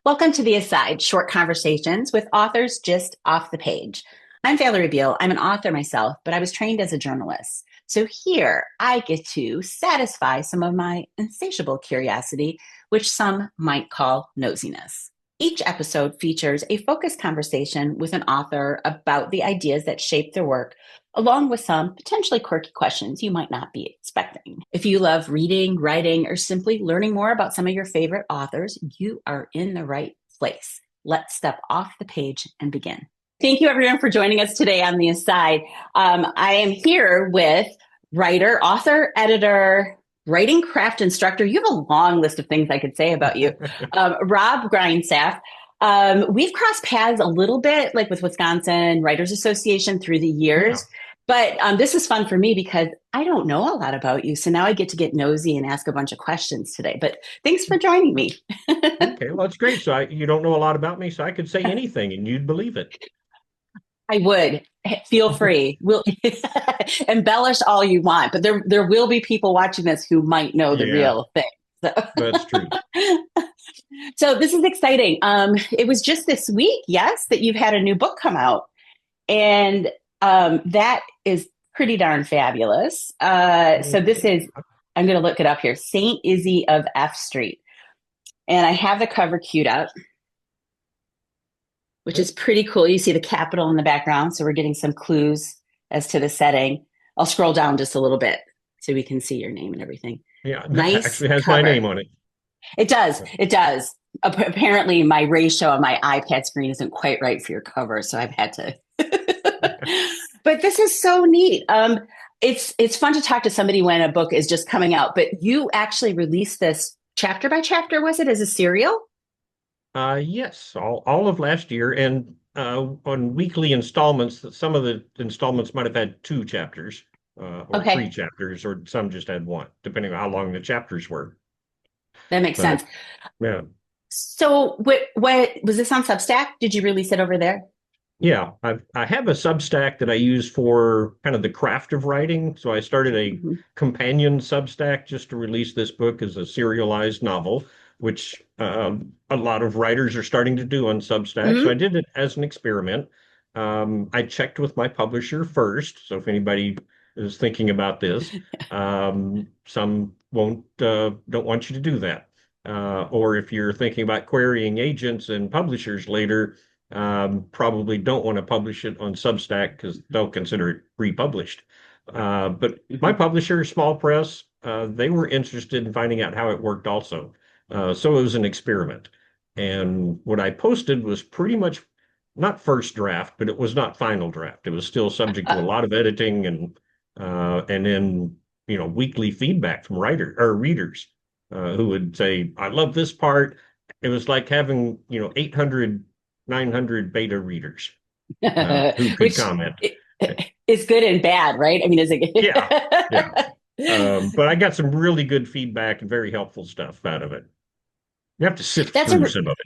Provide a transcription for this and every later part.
Welcome to The Aside, short conversations with authors just off the page. I'm Valerie Beal. I'm an author myself, but I was trained as a journalist. So here I get to satisfy some of my insatiable curiosity, which some might call nosiness. Each episode features a focused conversation with an author about the ideas that shape their work, along with some potentially quirky questions you might not be expecting. If you love reading, writing, or simply learning more about some of your favorite authors, you are in the right place. Let's step off the page and begin. Thank you, everyone, for joining us today on The Aside. I am here with writer, author, editor, writing craft instructor. You have a long list of things I could say about you. Robb Grindstaff. We've crossed paths a little bit, like with Wisconsin Writers Association through the Yeah. years. But this is fun for me because I don't know a lot about you. So now I get nosy and ask a bunch of questions today. But thanks for joining me. Okay. Well, it's great. So you don't know a lot about me, so I could say anything and you'd believe it. I would feel free. We'll embellish all you want, but there will be people watching this who might know the Yeah, real thing. So, that's true. so this is exciting. It was just this week, yes, that you've had a new book come out, and that is pretty darn fabulous. So this is, I'm going to look it up here, Saint Izzy of F Street, and I have the cover queued up, which is pretty cool. You see the Capitol in the background, so we're getting some clues as to the setting. I'll scroll down just a little bit so we can see your name and everything. Yeah, that Nice actually has my cover. name on it. It does. It does. Apparently, my ratio on my iPad screen isn't quite right for your cover, so I've had to. But this is so neat. It's fun to talk to somebody when a book is just coming out. But you actually released this chapter by chapter, was it, as a serial? Yes, all of last year, and on weekly installments. Some of the installments might have had two chapters, or three Okay, chapters, or some just had one, depending on how long the chapters were. that makes But sense. yeah, So, what was this on Substack? Did you release it over there? yeah, I have a Substack that I use for kind of the craft of writing. So I started a Mhm. companion Substack just to release this book as a serialized novel, which a lot of writers are starting to do on Substack. So I Mhm. did it as an experiment. I checked with my publisher first. So if anybody is thinking about this, some won't don't want you to do that. Or if you're thinking about querying agents and publishers later, probably don't want to publish it on Substack because they'll consider it republished. But my Mhm. publisher, Small Press, they were interested in finding out how it worked also. So it was an experiment. And what I posted was pretty much not first draft, but it was not final draft. It was still subject to a Uh, lot of editing and then weekly feedback from writer or readers who would say, "I love this part." It was like having 800 900 beta readers who could which comment. is good and bad, right? I mean, is Yeah, yeah. it? But I got some really good feedback and very helpful stuff out of it. You have to sift That's through a some of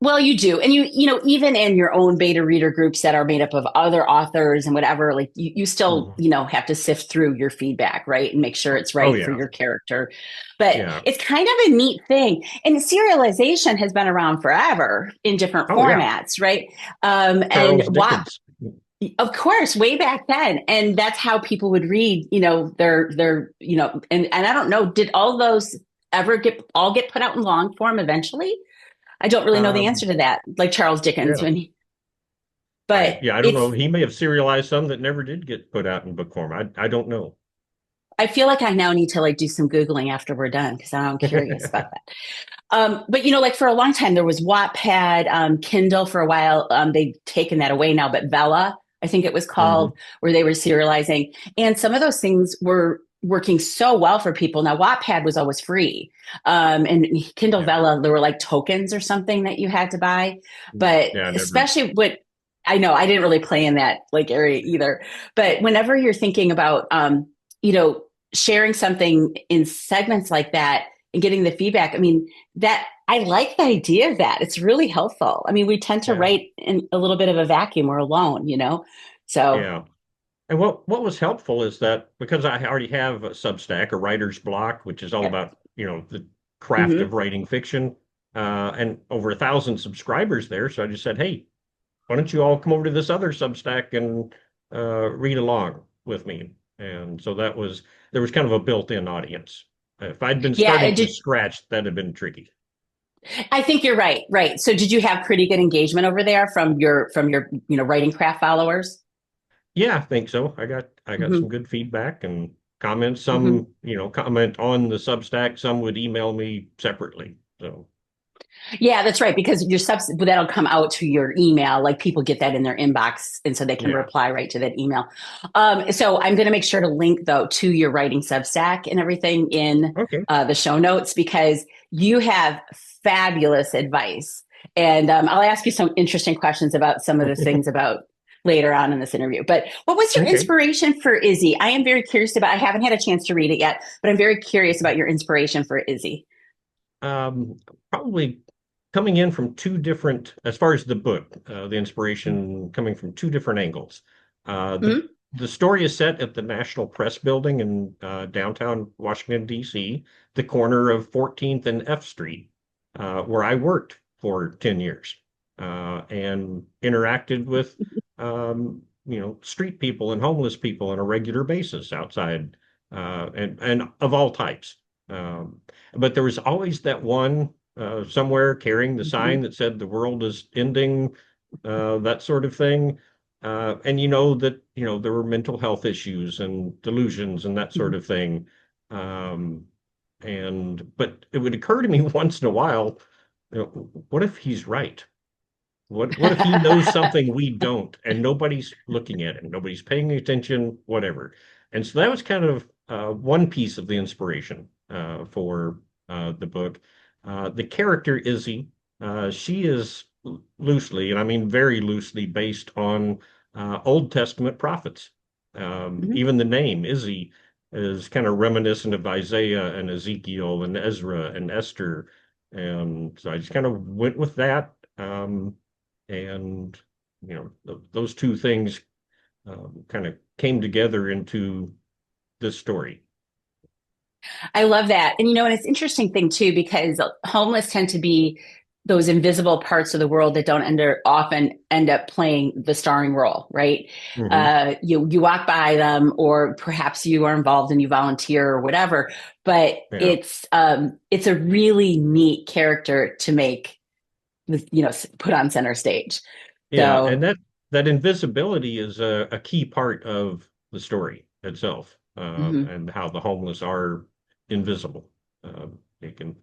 well, you do, and even in your own beta reader groups that are made up of other authors and whatever, like you it. still have to sift through your feedback, right, and make sure it's Oh right for yeah, your character. But yeah. it's kind of a neat thing, and serialization has been around forever in different Oh yeah. formats, right? And Charles what Dickens. Of course, way back then, and that's how people would read. Their and I don't know, did all those ever get put out in long form eventually? I don't really know the Um, answer to that, like Charles Dickens, yeah. but I don't know. it's. He may have serialized some that never did get put out in book form. I don't know. I feel like I now need to like do some googling after we're done because I'm curious about that. But like for a long time there was Wattpad, Kindle for a while. They've taken that away now, but Vella, I think it was Mhm. called, where they were serializing, and some of those things were working so well for people. Now Wattpad was always free, and Kindle Yeah. Vella there were like tokens or something that you had to buy. But Yeah, I never. especially what I know, I didn't really play in that like area either. But whenever you're thinking about, you know, sharing something in segments like that and getting the feedback, I mean, that I like the idea of that. It's really helpful. I mean, we tend to Yeah. write in a little bit of a vacuum or alone, So, Yeah. And what was helpful is that because I already have a Substack, a writer's block, which is all yep. about, the craft of Hmm. writing fiction. and over 1,000 subscribers there. So I just said, hey, why don't you all come over to this other Substack and read along with me? And so there was kind of a built-in audience. If I'd been Yeah, starting it from did. scratch, that'd have been tricky. I think you're right. Right. So did you have pretty good engagement over there from your writing craft followers? Yeah, I think so. I got some Hmm. good feedback and comments. Hmm. Some, comment on the Substack. Some would email me separately. So Yeah, that's right. Because your subs that'll come out to your email. Like people get that in their inbox, and so they can yeah. reply right to that email. So I'm going to make sure to link though to your writing Substack and everything in Okay. the show notes because you have fabulous advice, and I'll ask you some interesting questions about some of the things about later on in this interview. But what was your Okay. inspiration for Izzy? I am very curious about. I haven't had a chance to read it yet, but I'm very curious about your inspiration for Izzy. Um, Probably coming in from two different, as far as the book, the inspiration coming from two different angles. Mm-hmm. The story is set at the National Press Building in downtown Washington, D.C., the corner of 14th and F Street, where I worked for 10 years and interacted with, street people and homeless people on a regular basis outside, and of all types. Um, but there was always that one somewhere carrying the Mm-hmm. sign that said the world is ending, that sort of thing. And that, there were mental health issues and delusions and that sort Mm-hmm. of thing. Um, but it would occur to me once in a while, what if he's right? What if he knows something we don't and nobody's looking at him, nobody's paying attention, whatever. And so that was kind of one piece of the inspiration for the book. The character Izzy, she is loosely, and I mean very loosely, based on Old Testament prophets. Mm-hmm. Even the name Izzy is kind of reminiscent of Isaiah and Ezekiel and Ezra and Esther. And so I just kind of went with that. And those two things kind of came together into this story. I love that. And it's interesting thing too, because homeless tend to be those invisible parts of the world that don't often end up playing the starring role, right? Hmm. You walk by them, or perhaps you are involved and you volunteer or whatever. But Yeah, it's a really neat character to make, put on center stage. yeah, and So, that invisibility is a key part of the story itself, mhm. and how the homeless are invisible. They can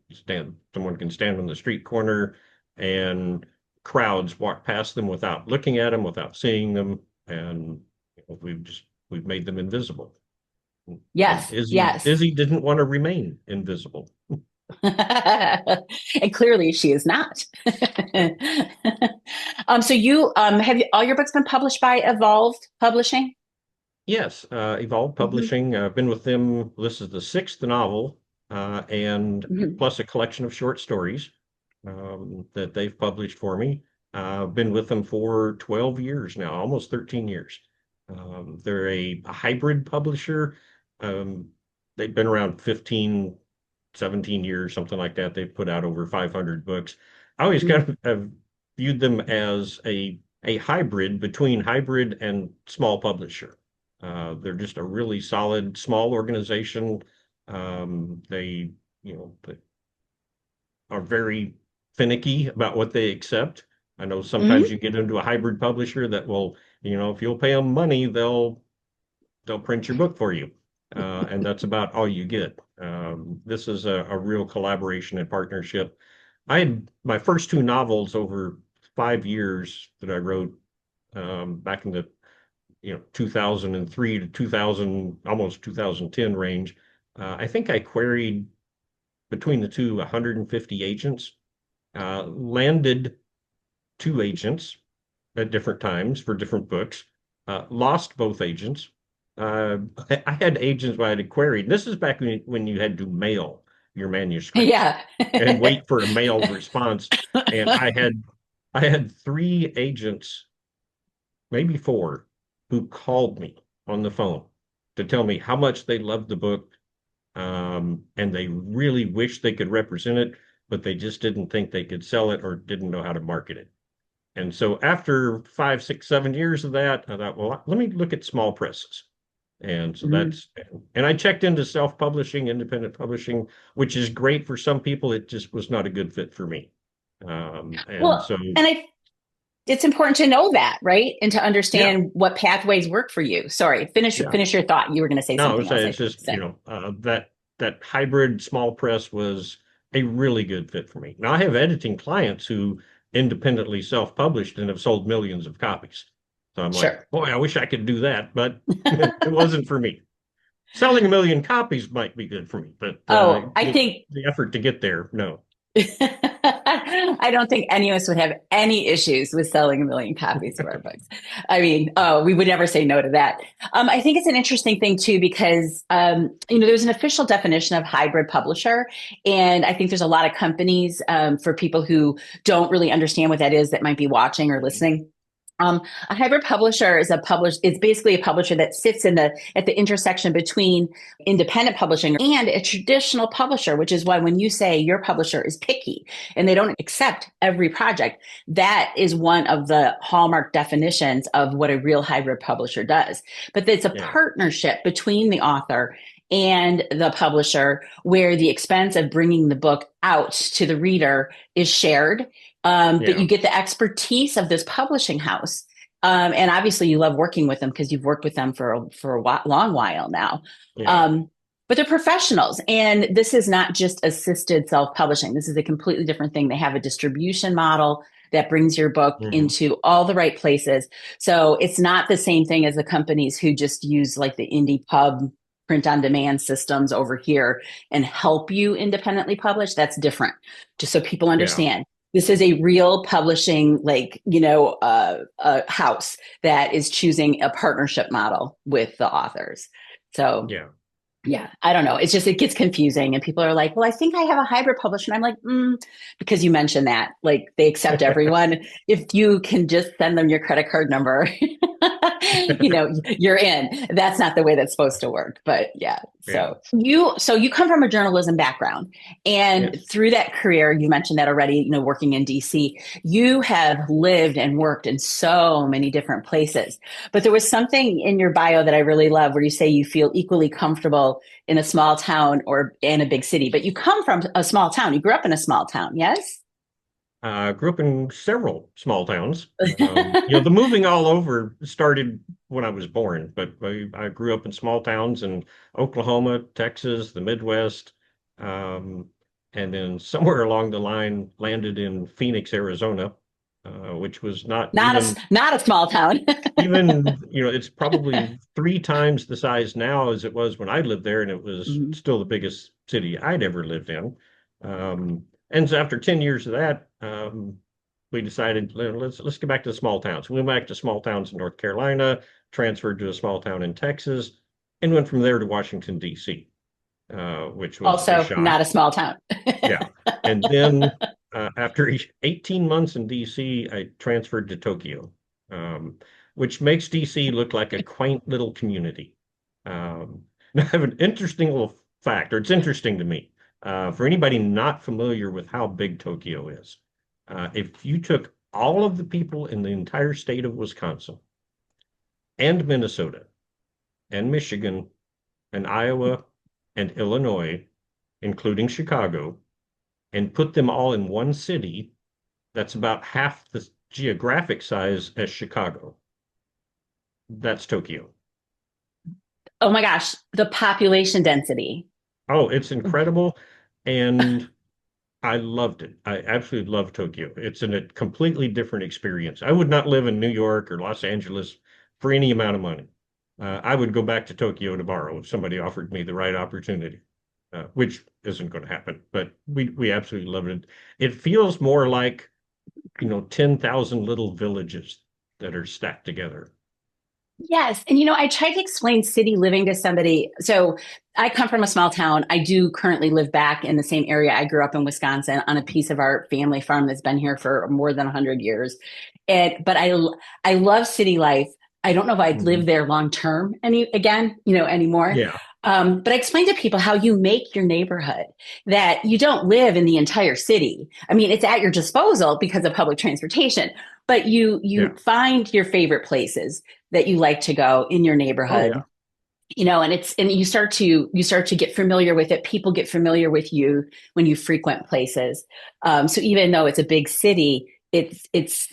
someone can stand on the street corner, and crowds walk past them without looking at them, without seeing them, and we've made them invisible. And Yes, Izzy yes. Izzy didn't want to remain invisible. And clearly she is not. So all your books been published by Evolved Publishing? Yes, Evolve Hmm. Publishing. I've been with them. This is the sixth novel, and Hmm. plus a collection of short stories that they've published for me. I've been with them for 12 years now, almost 13 years. They're a hybrid publisher. Um, they've been around 15, 17 years, something like that. They've put out over 500 books. I always kind of have viewed them as a hybrid between hybrid and small publisher. They're just a really solid small organization. They, they are very finicky about what they accept. I know sometimes Hmm. you get into a hybrid publisher that will, if you'll pay them money, they'll print your book for you. And that's about all you get. This is a real collaboration and partnership. I had my first two novels over 5 years that I wrote back in the 2003 to 2000, almost 2010 range. I think I queried between the two 150 agents, landed two agents at different times for different books, lost both agents. I had agents I had queried. This is back when you had to mail your manuscripts Yeah. and wait for a mailed response. And I had three agents, maybe four, who called me on the phone to tell me how much they loved the book, and they really wish they could represent it, but they just didn't think they could sell it or didn't know how to market it. And so after 5, 6, 7 years of that, I thought, well, let me look at small presses. And so Mhm. and I checked into self-publishing, independent publishing, which is great for some people. It just was not a good fit for me. And Well, so, and it's important to know that, right? And to yeah, understand what pathways work for you. Sorry, yeah. finish your thought. You were going to say No, I something was else, saying I it's think. just, So, that hybrid small press was a really good fit for me. Now I have editing clients who independently self-published and have sold millions of copies. So I'm like, sure. boy, I wish I could do that, but it wasn't for me. Selling a million copies might be good for me, but Oh, I think the effort to get there, no. I don't think any of us would have any issues with selling 1 million copies of our books. I mean, oh, we would never say no to that. I think it's an interesting thing too, because, there's an official definition of hybrid publisher. And I think there's a lot of companies, for people who don't really understand what that is, that might be watching or listening. A hybrid publisher it's basically a publisher that sits at the intersection between independent publishing and a traditional publisher, which is why when you say your publisher is picky and they don't accept every project, that is one of the hallmark definitions of what a real hybrid publisher does. But it's a Yeah, partnership between the author and the publisher, where the expense of bringing the book out to the reader is shared, but yeah, you get the expertise of this publishing house. And obviously, you love working with them because you've worked with them for long while now. yeah, Um, but they're professionals, and this is not just assisted self-publishing. This is a completely different thing. They have a distribution model that brings your book hmm, into all the right places. So it's not the same thing as the companies who just use like the indie pub print on demand systems over here and help you independently publish. That's different, just so people yeah, understand. This is a real publishing, like, a house that is choosing a partnership model with the authors. So yeah. yeah, I don't know. It's just, it gets confusing and people are like, well, I think I have a hybrid publisher. And I'm like, because you mentioned that, like, they accept everyone. If you can just send them your credit card number, you're in. That's not the way that's supposed to work. But yeah. Yeah. So you come from a journalism background, and Yes. through that career, you mentioned that already, working in DC, you have lived and worked in so many different places. But there was something in your bio that I really love, where you say you feel equally comfortable in a small town or in a big city. But you come from a small town. You grew up in a small town, yes? Grew up in several small towns. The moving all over started when I was born, but I grew up in small towns in Oklahoma, Texas, the Midwest, um, and then somewhere along the line landed in Phoenix, Arizona, which was not Not a small town. it's probably 3 times the size now as it was when I lived there, and it was Mhm. still the biggest city I'd ever lived in. And so after 10 years of that, we decided let's get back to the small towns. We went back to small towns in North Carolina, transferred to a small town in Texas, and went from there to Washington, D.C., which was a Also, shock. not a small town. Yeah. And then after 18 months in DC, I transferred to Tokyo, um, which makes DC look like a quaint little community. I have an interesting little fact, or it's interesting to me. For anybody not familiar with how big Tokyo is, if you took all of the people in the entire state of Wisconsin and Minnesota and Michigan and Iowa and Illinois, including Chicago, and put them all in one city, that's about half the geographic size as Chicago. That's Tokyo. Oh my gosh, the population density. Oh, it's incredible. And I loved it. I absolutely love Tokyo. It's a completely different experience. I would not live in New York or Los Angeles for any amount of money. I would go back to Tokyo tomorrow if somebody offered me the right opportunity, which isn't going to happen. But we absolutely love it. It feels more like 10,000 little villages that are stacked together. Yes. And, I tried to explain city living to somebody. So I come from a small town. I do currently live back in the same area. I grew up in Wisconsin on a piece of our family farm that's been here for more than 100 years. But I love city life. I don't know if I'd live Mhm. there long term anymore. Yeah. But I explain to people how you make your neighborhood, that you don't live in the entire city. I mean, it's at your disposal because of public transportation, but you Yeah. find your favorite places that you like to go in your Oh neighborhood, yeah. and you start to get familiar with it. People get familiar with you when you frequent places. So even though it's a big city, it's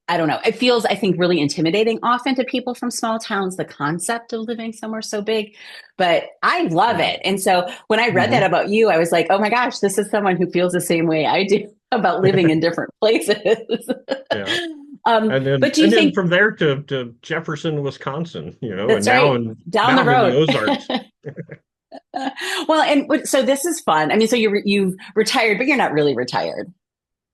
I don't know, it feels, I think, really intimidating often to people from small towns, the concept of living somewhere so big, but I love Yeah. it. And so when I read that Hmm. about you, I was like, oh my gosh, this is someone who feels the same way I do about living in different places. Yeah. But do you And then think from there to Jefferson, Wisconsin, and that's now right, in down now the I'm in the road? Ozarks. Well, and so this is fun. I mean, so you've retired, but you're not really retired.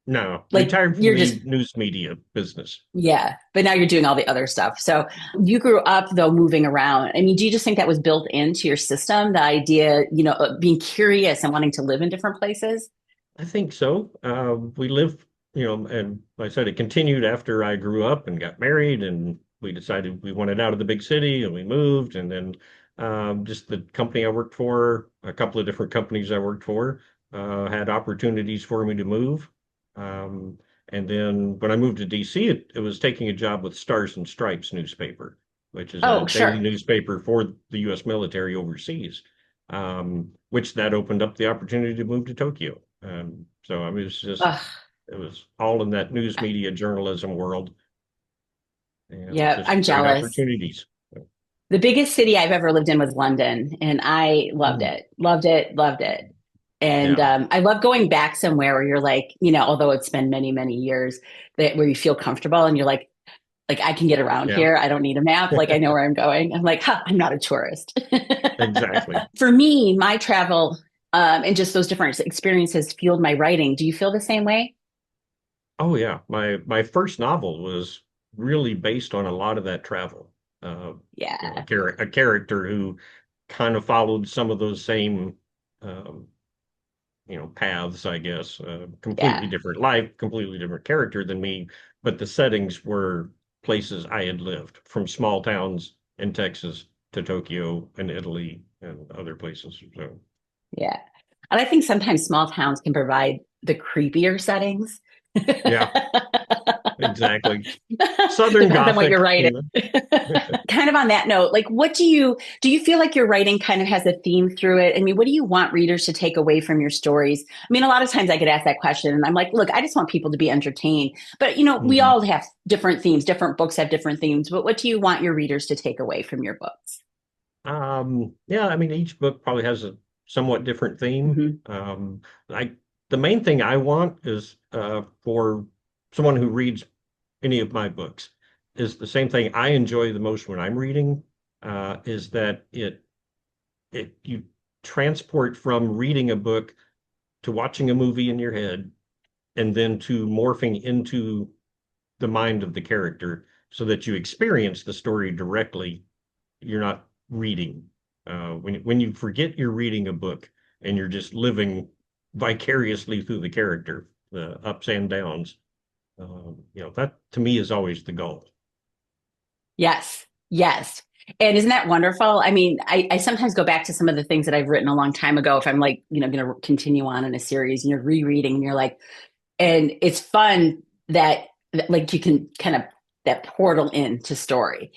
No, Like retired from you're the just, news media business. yeah, but now you're doing all the other stuff. So you grew up though moving around. I mean, do you just think that was built into your system, the idea, of being curious and wanting to live in different places? I think so. We live, and like I said, it continued after I grew up and got married, and we decided we wanted out of the big city, and we moved. And then just the company I worked for, a couple of different companies I worked for, had opportunities for me to move. Um, and then when I moved to DC, it was taking a job with Stars and Stripes newspaper, which is a Oh, daily sure. newspaper for the U.S. military overseas, which that opened up the opportunity to move to Tokyo. So I mean, Ugh, it was all in that news media journalism world, and yeah, just I'm great jealous. opportunities. The biggest city I've ever lived in was London, and I loved Mm, it, loved it, loved it. And yeah, I love going back somewhere where you're like, although it's been many, many years, that where you feel comfortable and you're like I can get around yeah, here. I don't need a map. Like I know where I'm going. I'm like, huh, I'm not a tourist. exactly. For me, my travel and just those different experiences fueled my writing. Do you feel the same way? Oh yeah, my first novel was really based on a lot of that travel. Uh, Yeah, a character who kind of followed some of those same um, paths, I guess. Completely yeah, different life, completely different character than me, but the settings were places I had lived, from small towns in Texas to Tokyo and Italy and other places. So, yeah. And I think sometimes small towns can provide the creepier settings. yeah, exactly. Southern Depends on what you're Gothic, writing. Kind of on that note, like what do you feel like your writing kind of has a theme through it? I mean, what do you want readers to take away from your stories? I mean, a lot of times I get asked that question and I'm like, look, I just want people to be entertained. But we Mhm. all have different themes, different books have different themes, but what do you want your readers to take away from your books? Yeah, I mean, each book probably has a somewhat different theme. Hmm. I the main thing I want is for someone who reads any of my books is the same thing I enjoy the most when I'm reading, is that it you transport from reading a book to watching a movie in your head and then to morphing into the mind of the character so that you experience the story directly. You're not reading. When you forget you're reading a book and you're just living vicariously through the character, the ups and downs, that to me is always the goal. Yes, yes. And isn't that wonderful? I mean, I sometimes go back to some of the things that I've written a long time ago if I'm like, going to continue on in a series and you're rereading and you're like, and it's fun that like you can kind of that portal into story,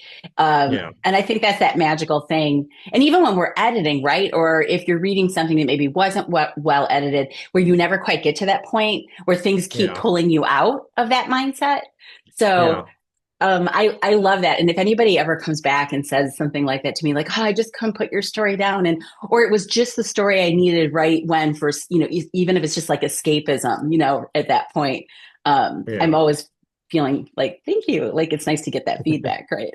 Yeah, and I think that's that magical thing. And even when we're editing, right, or if you're reading something that maybe wasn't well edited, where you never quite get to that point where things keep yeah, pulling you out of that mindset. So yeah, I love that. And if anybody ever comes back and says something like that to me, like, oh, I just couldn't put your story down, and or it was just the story I needed right when first, even if it's just like escapism, at that point, I'm yeah, always feeling like, thank you. Like it's nice to get that feedback, right?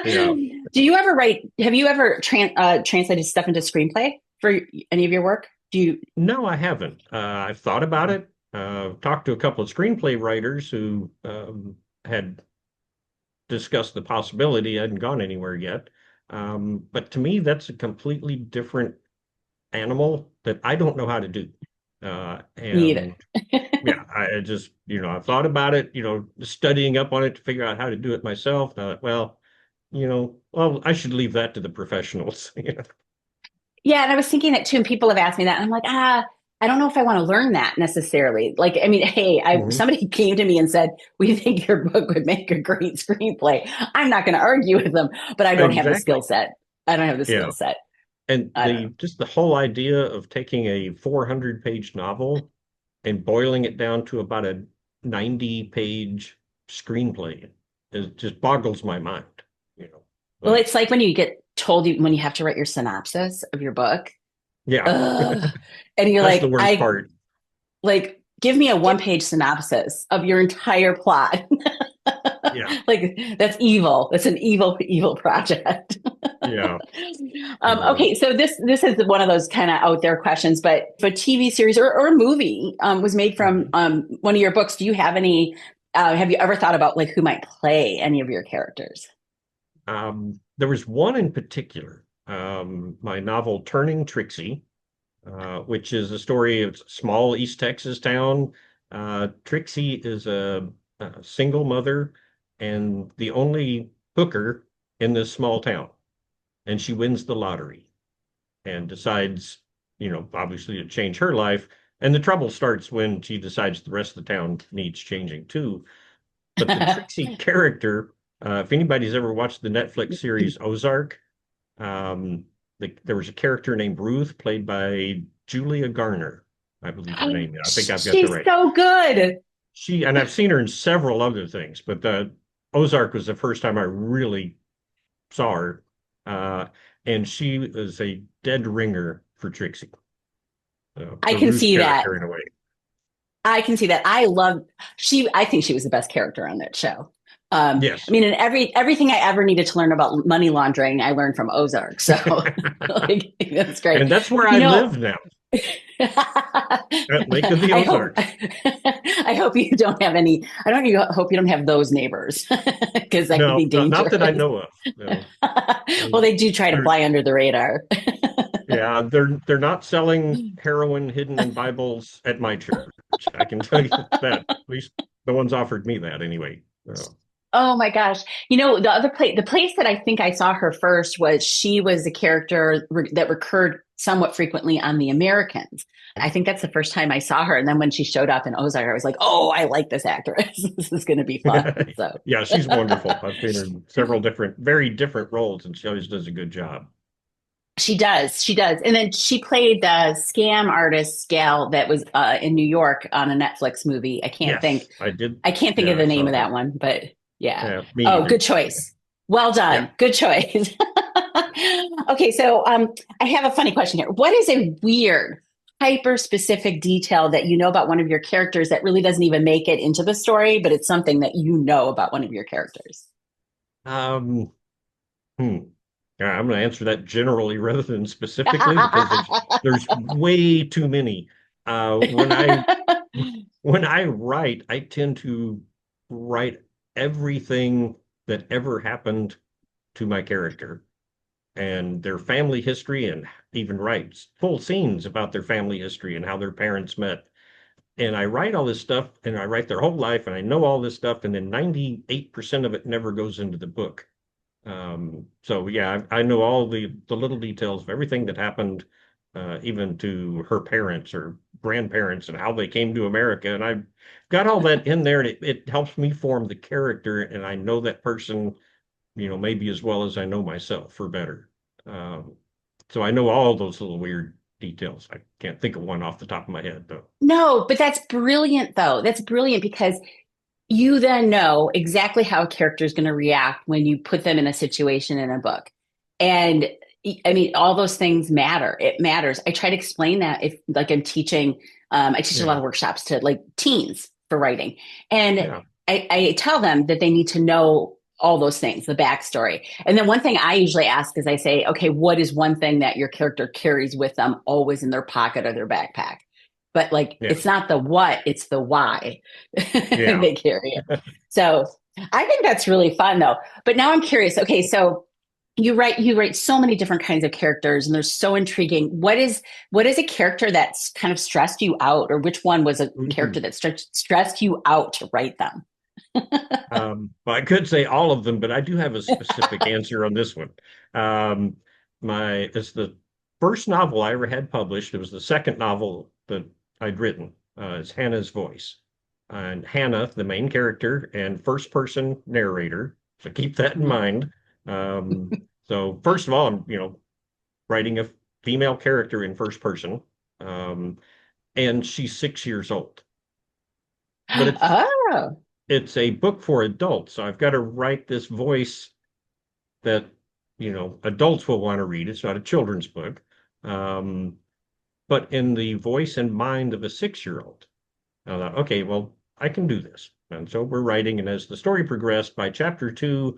yeah. Do you ever write? Have you ever translated stuff into screenplay for any of your work? Do you? No, I haven't. I've thought about it. Talked to a couple of screenplay writers who had discussed the possibility. I hadn't gone anywhere yet. But to me, that's a completely different animal that I don't know how to do. Me either. And yeah, I just, I've thought about it, studying up on it to figure out how to do it myself. And I thought, well, I should leave that to the professionals. Yeah, and I was thinking that too, and people have asked me that, and I'm like, I don't know if I want to learn that necessarily. Like, I mean, hey, I Hmm. somebody came to me and said, "We think your book would make a great screenplay." I'm not going to argue with them, but I don't have the skill Exactly. set. I don't have the Yeah. skill set. And I don't know. the just the whole idea of taking a 400-page novel and boiling it down to about a 90-page screenplay is just boggles my mind, you know. Well, But it's like when you get told you when you have to write your synopsis of your book, yeah, ugh, and you're that's the like, worst I part. like give me a one It, page synopsis of your entire plot. yeah, Like that's evil. That's an evil, evil project. yeah. Okay, so this is one of those kind of out there questions, but if a TV series or a movie was made from Mhm. one of your books, do you have any? Have you ever thought about like who might play any of your characters? There was one in particular, my novel Turning Trixie, which is a story of a small East Texas town. Trixie is a single mother and the only hooker in this small town, and she wins the lottery and decides, obviously to change her life. And the trouble starts when she decides the rest of the town needs changing too. But the Trixie character, if anybody's ever watched the Netflix series Ozark, um, there was a character named Ruth, played by Julia Garner, I believe her name. I think I've got the She's right. so good. And I've seen her in several other things, but the Ozark was the first time I really saw her. Uh, and she is a dead ringer for Trixie, I the can Ruth see that. character in a way. I can see that. I love she. I think she was the best character on that show. I Yes. mean, in everything I ever needed to learn about money laundering, I learned from Ozark. So like, that's great. And that's where I You know, live now, at Lake of the I hope Ozarks. I hope you don't have any. I don't even hope you don't have those neighbors because that could No, be not that I dangerous. know of. No. Well, they do try to They're, fly under the radar. yeah, they're not selling heroin hidden in Bibles at my church. I can tell you that. At least the ones offered me that anyway. Oh my gosh. You know, the place that I think I saw her first was she was a character that recurred somewhat frequently on The Americans. I think that's the first time I saw her. And then when she showed up in Ozark, I was like, oh, I like this actress. This is going to be fun. So Yeah, she's wonderful. I've seen her in several different, very different roles, and she always does a good job. she does. She does. And then she played the scam artist gal that was in New York on a Netflix movie. Yes, I did. I can't think of Yeah, I the name saw of that. that one, but yeah. Yeah, me Oh, either. good choice. Well Yeah. done. Good choice. Okay, so I have a funny question here. What is a weird, hyper specific detail that you know about one of your characters that really doesn't even make it into the story, but it's something that you know about one of your characters? Um, hmm. Yeah, I'm going to answer that generally rather than specifically because there's way too many. Uh, when I when I write, I tend to write everything that ever happened to my character and their family history, and even write full scenes about their family history and how their parents met. And I write all this stuff and I write their whole life and I know all this stuff, and then 98% of it never goes into the book. So yeah, I know all the little details of everything that happened, even to her parents or grandparents and how they came to America. And I've got all that in there, and it helps me form the character, and I know that person, maybe as well as I know myself or better. Um, so I know all those little weird details. I can't think of one off the top of my head though. No, but that's brilliant, though. That's brilliant because you then know exactly how a character is going to react when you put them in a situation in a book. And I mean, all those things matter. It matters. I try to explain that if, like, I'm teaching, I teach a lot Yeah, of workshops to like teens for writing. And yeah, I tell them that they need to know all those things, the backstory. And then one thing I usually ask is I say, okay, what is one thing that your character carries with them always in their pocket or their backpack? But like, yeah, it's not the what, it's the why yeah. they carry it. So I think that's really fun though. But now I'm curious. Okay, so you write so many different kinds of characters and they're so intriguing. What is a character that's kind of stressed you out, or which one was a character Mhm. that stressed you out to write them? Well, I could say all of them, but I do have a specific answer on this one. Um, it's the first novel I ever had published. It was the second novel that I'd written. It's Hannah's Voice. And Hannah, the main character and first person narrator. So keep that in Mhm. mind. Um, so first of all, I'm, writing a female character in first person. Um, and she's 6 years old. But Oh, it's a book for adults. So I've got to write this voice that, adults will want to read. It's not a children's book. Um, but in the voice and mind of a 6 year old. I thought, okay, well, I can do this. And so we're writing, and as the story progressed by chapter two,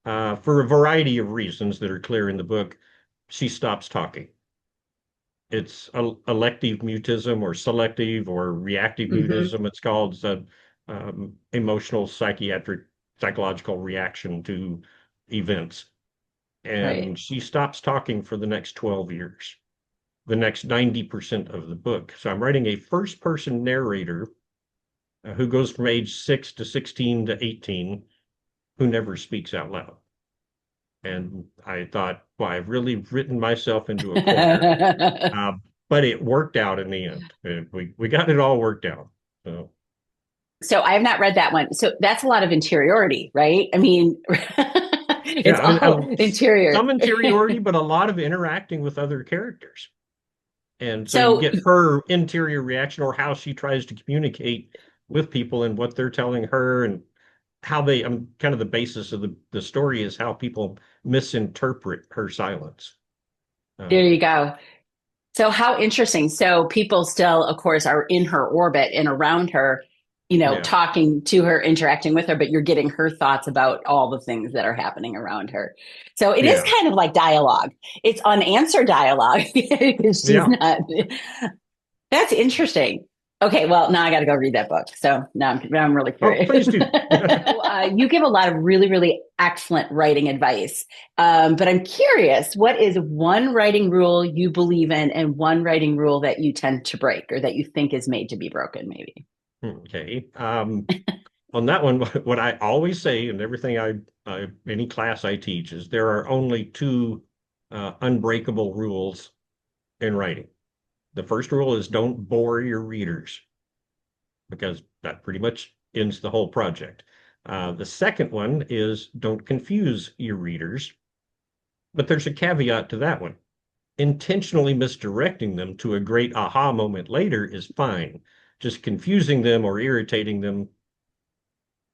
for a variety of reasons that are clear in the book, she stops talking. It's elective mutism or selective or reactive hmm, mutism. It's called emotional psychological reaction to events. right. And she stops talking for the next 12 years, the next 90% of the book. So I'm writing a first person narrator who goes from age 6 to 16 to 18, who never speaks out loud. And I thought, well, I've really written myself into a corner. Uh, but it worked out in the end. We got it all worked out. So So I have not read that one. So that's a lot of interiority, right? I mean, yeah, it's all interior. some interiority, but a lot of interacting with other characters. And so you So get her interior reaction or how she tries to communicate with people and what they're telling her and how they, kind of the basis of the story is how people misinterpret her silence. there Uh, you go. So how interesting. So people still, of course, are in her orbit and around her, yeah, talking to her, interacting with her, but you're getting her thoughts about all the things that are happening around her. So it is yeah, kind of like dialogue. It's unanswered dialogue because she's yeah. not. That's interesting. Okay, well, now I got to go read that book. So now I'm really Oh, curious. please do. You give a lot of really, really excellent writing advice. But I'm curious, what is one writing rule you believe in and one writing rule that you tend to break or that you think is made to be broken, maybe? Okay. On that one, what I always say in everything any class I teach is there are only two unbreakable rules in writing. The first rule is don't bore your readers because that pretty much ends the whole project. The second one is don't confuse your readers, but there's a caveat to that one. Intentionally misdirecting them to a great aha moment later is fine. Just confusing them or irritating them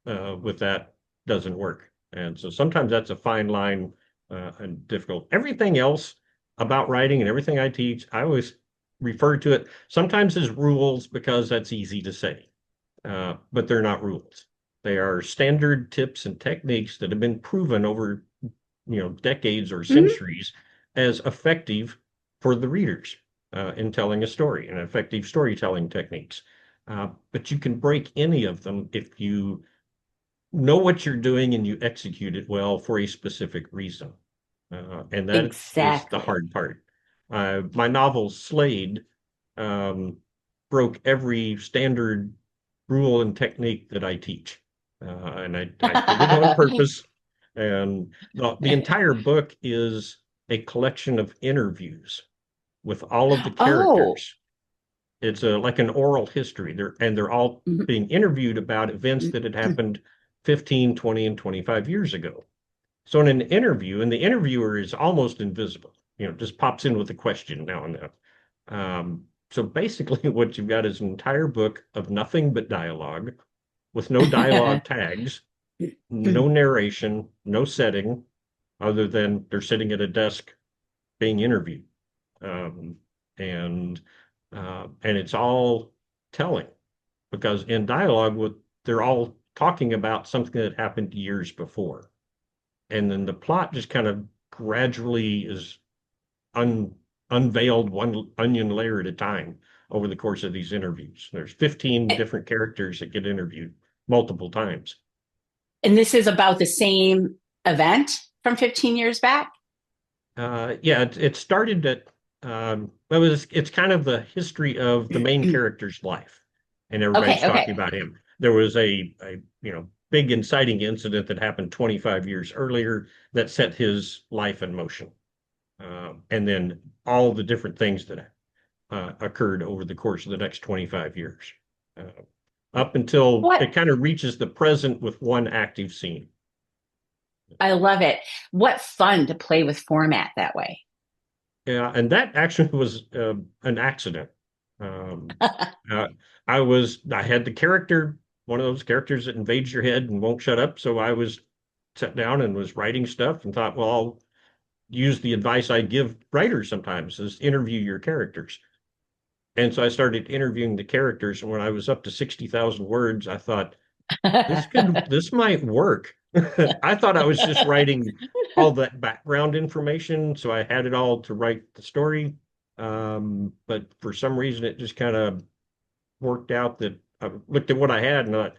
with that doesn't work. And so sometimes that's a fine line and difficult. Everything else about writing and everything I teach, I always refer to it sometimes as rules because that's easy to say, but they're not rules. They are standard tips and techniques that have been proven over, decades or Mhm. centuries as effective for the readers in telling a story and effective storytelling techniques. But you can break any of them if you know what you're doing and you execute it well for a specific reason. And that is the Exactly. hard part. My novel Slade um, broke every standard rule and technique that I teach. And I did it on purpose. And the entire book is a collection of interviews with all of the Oh, characters. It's like an oral history. They're all mhm. being interviewed about events that had happened 15, 20, and 25 years ago. So in an interview, and the interviewer is almost invisible, just pops in with a question now and then. So basically what you've got is an entire book of nothing but dialogue with no dialogue tags, no narration, no setting, other than they're sitting at a desk being interviewed. Um, and and it's all telling because in dialogue with they're all talking about something that happened years before, and then the plot just kind of gradually is un unveiled one onion layer at a time over the course of these interviews. There's 15 different characters that get interviewed multiple times. And this is about the same event from 15 years back? Yeah, it started at it's kind of the history of the main character's life, and Okay, everybody's talking okay. about him. There was a big inciting incident that happened 25 years earlier that set his life in motion. and then all the different things that occurred over the course of the next 25 years, uh, up until What? it kind of reaches the present with one active scene. I love it. What fun to play with format that way. Yeah, and that actually was an accident. Um, uh, I had the character, one of those characters that invades your head and won't shut up. So I was sat down and was writing stuff and thought, well, I'll use the advice I give writers sometimes is interview your characters. And so I started interviewing the characters. And when I was up to 60,000 words, I thought, this might work. I thought I was just writing all that background information, so I had it all to write the story. But for some reason, it just kind of worked out that I looked at what I had and thought,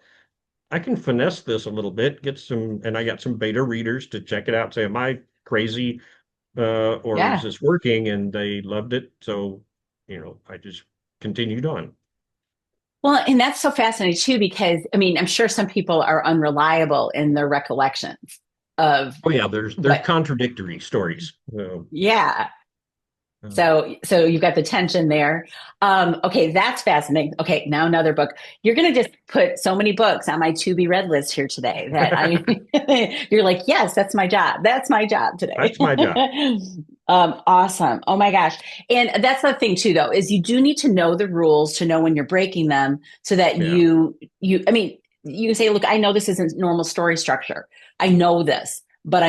I can finesse this a little bit, get some, and I got some beta readers to check it out, say, am I crazy? Or is Yeah. this working? And they loved it. So, I just continued on. Well, and that's so fascinating too, because I mean, I'm sure some people are unreliable in their recollections of Oh yeah, there's what, contradictory stories. yeah. Uh, So you've got the tension there. Okay, that's fascinating. Okay, now another book. You're going to just put so many books on my to be read list here today that you're like, yes, that's my job. That's my job today. that's my job. Awesome. Oh my gosh. And that's the thing too, though, is you do need to know the rules to know when you're breaking them so that Yeah, I mean, you can say, look, I know this isn't normal story structure. I know this, but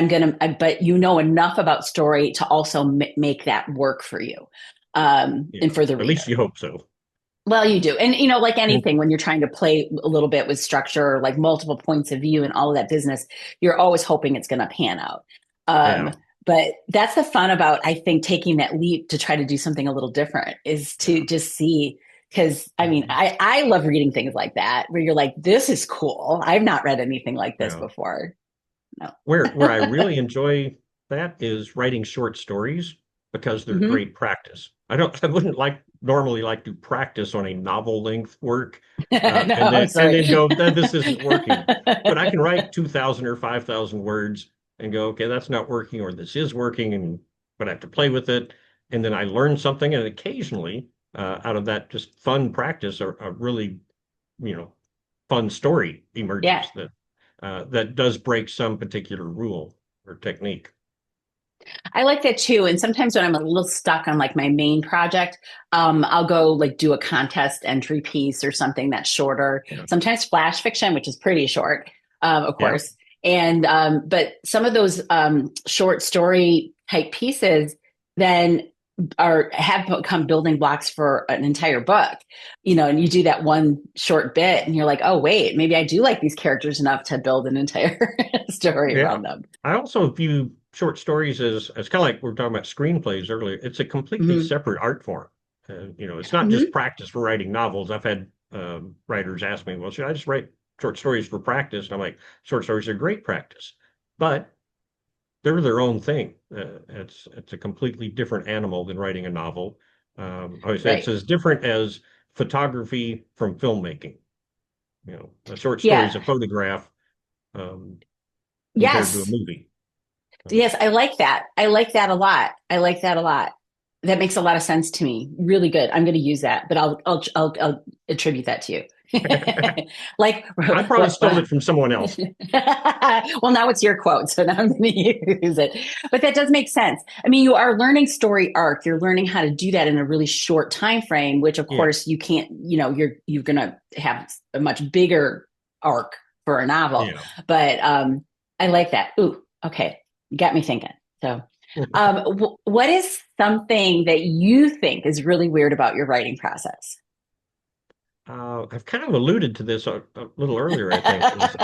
but you know enough about story to also make that work for you, yeah. and for the At least reader. you hope so. Well, you do. And, like anything, when you're trying to play a little bit with structure, like multiple points of view and all of that business, you're always hoping it's going to pan out. Um, Yeah, but that's the fun about, I think, taking that leap to try to do something a little different is yeah. to just see. Because I mean, Mhm. I love reading things like that where you're like, this is cool. I've not read anything like this Yeah. before. No. Where I really enjoy that is writing short stories because they're Hmm. great practice. I wouldn't normally like to practice on a novel length work, and No, then sorry. go, this isn't working. But I can write 2,000 or 5,000 words and go, okay, that's not working, or this is working, and but I have to play with it. And then I learn something, and occasionally, out of that just fun practice, a really, you know, fun story Yeah. emerges that does break some particular rule or technique. I like that too. And sometimes when I'm a little stuck on like my main project, I'll go like do a contest entry piece or something that's shorter. Yeah. Sometimes flash fiction, which is pretty short, of Yeah. course. And but some of those short story type pieces then are have become building blocks for an entire book, and you do that one short bit and you're like, oh wait, maybe I do like these characters enough to build an entire story Yeah. around them. I also view short stories as kind of like we were talking about screenplays earlier. It's a completely Hmm. separate art form. It's not just Hmm. practice for writing novels. I've had writers ask me, well, should I just write short stories for practice? And I'm like, short stories are great practice, but they're their own thing. It's a completely different animal than writing a novel. I would say it's Right. as different as photography from filmmaking. A short story Yeah. is a photograph um, compared to a Yes. movie. Yes, I like that. I like that a lot. I like that a lot. That makes a lot of sense to me. Really good. I'm going to use that, but I'll attribute that to you. Like I probably what? stole it from someone else. Well, now it's your quote, so now I'm going to use it. But that does make sense. I mean, you are learning story arc. You're learning how to do that in a really short time frame, which of Yeah, course you can't. You're going to have a much bigger arc for a novel. yeah. But I like that. Ooh, okay, you got me thinking. So, what is something that you think is really weird about your writing process? I've kind of alluded to this a little earlier, I think, is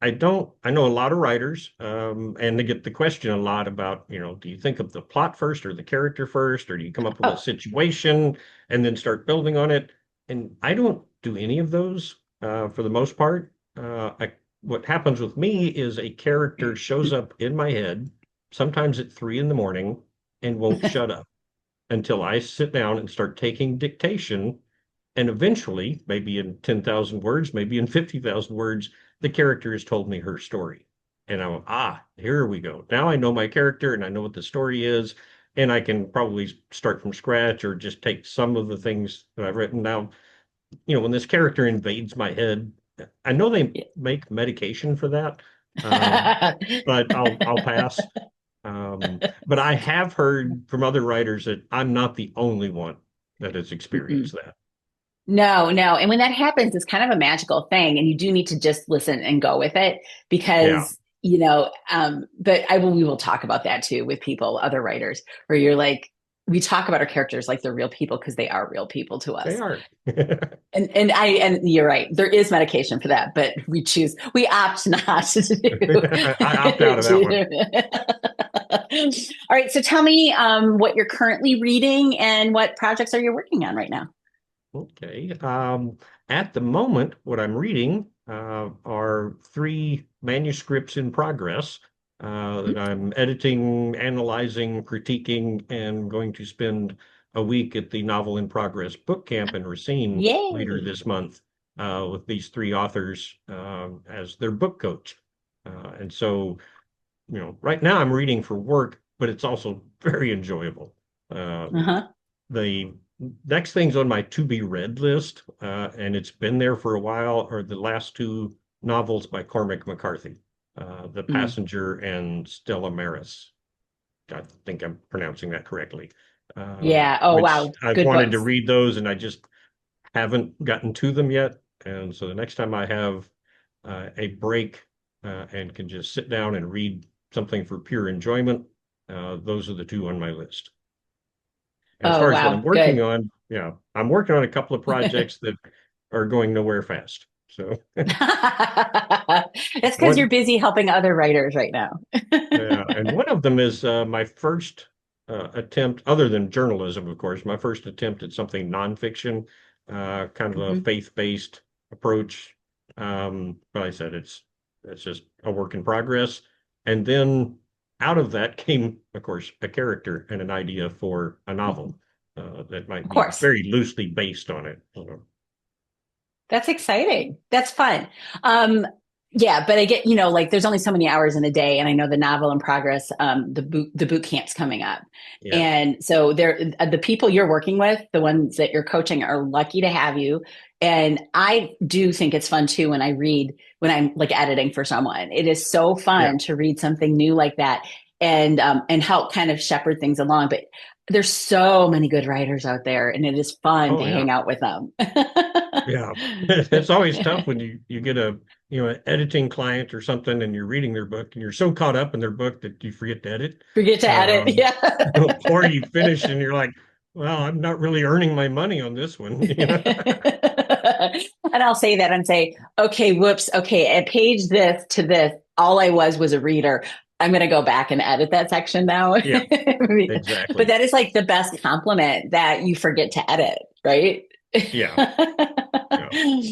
I know a lot of writers, and they get the question a lot about, do you think of the plot first or the character first, or do you come up with a Oh, situation and then start building on it? And I don't do any of those for the most part. What happens with me is a character shows up in my head, sometimes at 3 in the morning, and won't shut up until I sit down and start taking dictation, and eventually, maybe in 10,000 words, maybe in 50,000 words, the character has told me her story. And I'm, here we go. Now I know my character and I know what the story is, and I can probably start from scratch or just take some of the things that I've written down. When this character invades my head, I know they make medication for that, um, but I'll pass. But I have heard from other writers that I'm not the only one that has experienced that. No, no. And when that happens, it's kind of a magical thing. And you do need to just listen and go with it Yeah, because, but we will talk about that too with people, other writers, where you're like, we talk about our characters like they're real people because they are real people to they us. are. And you're right. There is medication for that, but we opt not to I opt out of that one. All right. So tell me what you're currently reading and what projects are you working on right now? Okay. At the moment, what I'm reading are three manuscripts in progress that I'm editing, analyzing, critiquing, and going to spend a week at the Novel in Progress book camp in Racine later Yay. this month with these three authors as their book coach. And so, right now I'm reading for work, but it's also very enjoyable. Um, Uh-huh. the next things on my to be read list, and it's been there for a while, are the last two novels by Cormac McCarthy, The Mm. Passenger and Stella Maris. I think I'm pronouncing that correctly. Yeah. Oh, Which wow. I've Good wanted to books. read those, and I just haven't gotten to them yet. And so the next time I have a break and can just sit down and read something for pure enjoyment, those are the two on my list. As Oh, far as what I'm wow. working Good. on, yeah, I'm working on a couple of projects that are going nowhere fast. So That's because you're one, busy helping other writers right now. yeah, and one of them is my first attempt, other than journalism, of course, my first attempt at something nonfiction, kind of a Mhm. faith-based approach. But I said it's just a work in progress. And then out of that came, of course, a character and an idea for a Mhm. novel that might Of be course. very loosely based on it. That's exciting. That's fun. Yeah, but I get, like there's only so many hours in a day, and I know the novel in progress, the boot camp's coming up. Yeah. And so the people you're working with, the ones that you're coaching are lucky to have you. And I do think it's fun too when I'm like editing for someone. It is so Yeah. fun to read something new like that and help kind of shepherd things along. But there's so many good writers out there, and it is fun to Oh, yeah. hang out with them. Yeah. It's always tough when you get an editing client or something and you're reading their book and you're so caught up in their book that you forget to edit. Forget to edit. Um, Yeah. or you finish and you're like, well, I'm not really earning my money on this one. And I'll say that and say, okay, whoops. Okay. At page this to this, all I was a reader. I'm going to go back and edit that section now. Yeah, But exactly. that is like the best compliment that you forget to edit, right? Yeah. Yeah.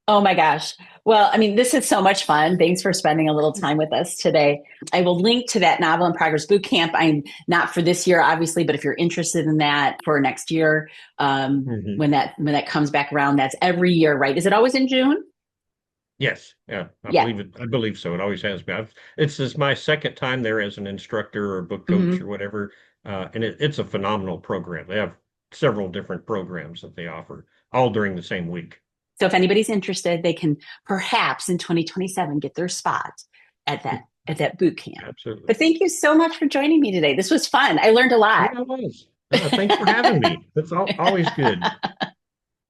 Oh my gosh. Well, I mean, this is so much fun. Thanks for spending a little time with us today. I will link to that Novel in Progress boot camp. I'm not for this year, obviously, but if you're interested in that for next year, Mhm. when that comes back around, that's every year, right? Is it always in June? Yes. Yeah. I Yeah. believe it. I believe so. It always has been. It's this my second time there as an instructor or book coach or Mm-hmm. whatever. And it's a phenomenal program. They have several different programs that they offer all during the same week. So if anybody's interested, they can perhaps in 2027 get their spot at that boot camp. Absolutely. But thank you so much for joining me today. This was fun. I learned a lot. Yeah, it was. Thanks for having me. That's always good.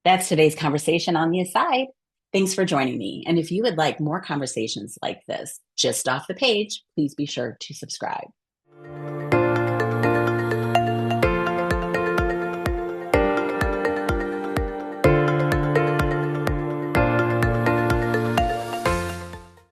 That's today's conversation on the aside. Thanks for joining me. And if you would like more conversations like this, just off the page, please be sure to subscribe.